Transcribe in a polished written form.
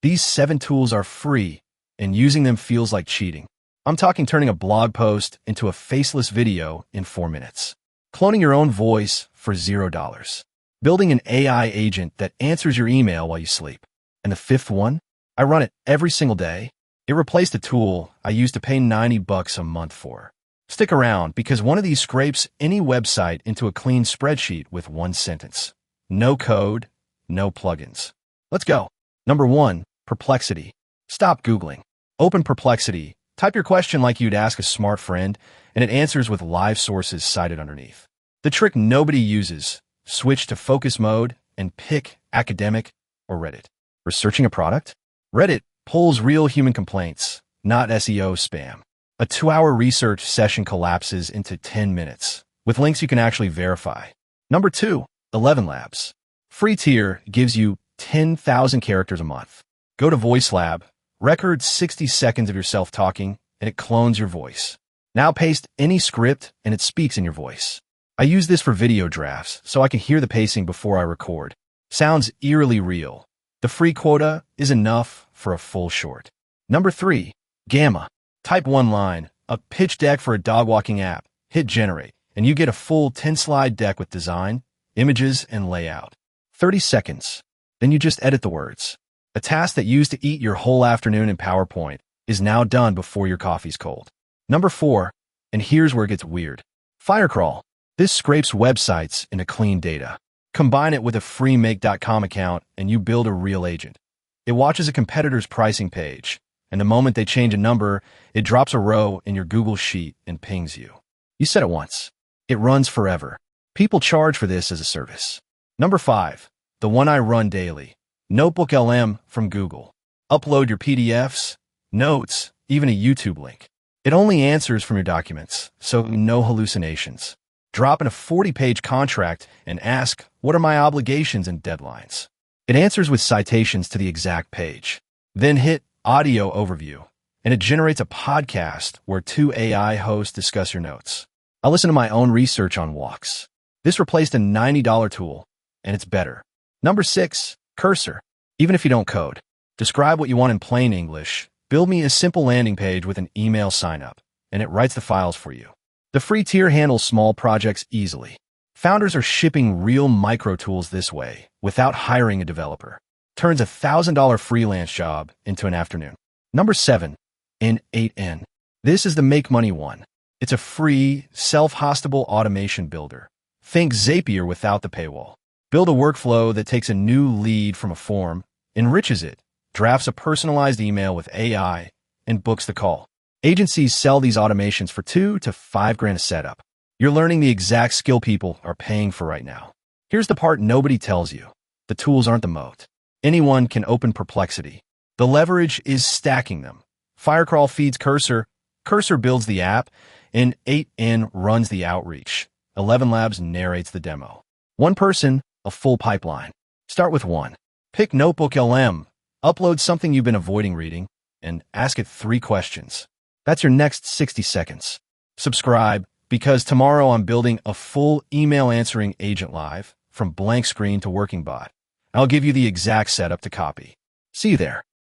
These 7 tools are free, and using them feels like cheating. I'm talking turning a blog post into a faceless video in 4 minutes. Cloning your own voice for $0. Building an AI agent that answers your email while you sleep. And the 5th one? I run it every single day. It replaced a tool I used to pay $90 a month for. Stick around, because one of these scrapes any website into a clean spreadsheet with 1 sentence. No code, no plugins. Let's go. Number 1, Perplexity. Stop Googling. Open Perplexity. Type your question like you'd ask a smart friend, and it answers with live sources cited underneath. The trick nobody uses: switch to focus mode and pick academic or Reddit. Researching a product? Reddit pulls real human complaints, not SEO spam. A 2-hour research session collapses into 10 minutes, with links you can actually verify. Number 2, 11 Labs. Free tier gives you 10,000 characters a month. Go to VoiceLab, record 60 seconds of yourself talking, and it clones your voice. Now paste any script, and it speaks in your voice. I use this for video drafts, so I can hear the pacing before I record. Sounds eerily real. The free quota is enough for a full short. Number 3, Gamma. Type 1 line, a pitch deck for a dog walking app, hit generate, and you get a full 10-slide deck with design, images, and layout. 30 seconds. Then you just edit the words. A task that used to eat your whole afternoon in PowerPoint is now done before your coffee's cold. Number 4, and here's where it gets weird. Firecrawl. This scrapes websites into clean data. Combine it with a free Make.com account, and you build a real agent. It watches a competitor's pricing page, and the moment they change a number, it drops a row in your Google Sheet and pings you. You said it once. It runs forever. People charge for this as a service. Number 5, the one I run daily. NotebookLM from Google. Upload your PDFs, notes, even a YouTube link. It only answers from your documents, so no hallucinations. Drop in a 40-page contract and ask, what are my obligations and deadlines? It answers with citations to the exact page. Then hit Audio Overview, and it generates a podcast where 2 AI hosts discuss your notes. I listen to my own research on walks. This replaced a $90 tool, and it's better. Number 6, Cursor. Even if you don't code, describe what you want in plain English. Build me a simple landing page with an email sign-up, and it writes the files for you. The free tier handles small projects easily. Founders are shipping real micro tools this way, without hiring a developer. Turns a $1,000 freelance job into an afternoon. Number 7, N8N. This is the make money one. It's a free, self-hostable automation builder. Think Zapier without the paywall. Build a workflow that takes a new lead from a form, enriches it, drafts a personalized email with AI, and books the call. Agencies sell these automations for $2 to $5 grand a setup. You're learning the exact skill people are paying for right now. Here's the part nobody tells you. The tools aren't the moat. Anyone can open Perplexity. The leverage is stacking them. Firecrawl feeds Cursor. Cursor builds the app, and N8N runs the outreach. 11 Labs narrates the demo. One person, a full pipeline. Start with 1. Pick NotebookLM. Upload something you've been avoiding reading, and ask it 3 questions. That's your next 60 seconds. Subscribe, because tomorrow I'm building a full email answering agent live, from blank screen to working bot. I'll give you the exact setup to copy. See you there.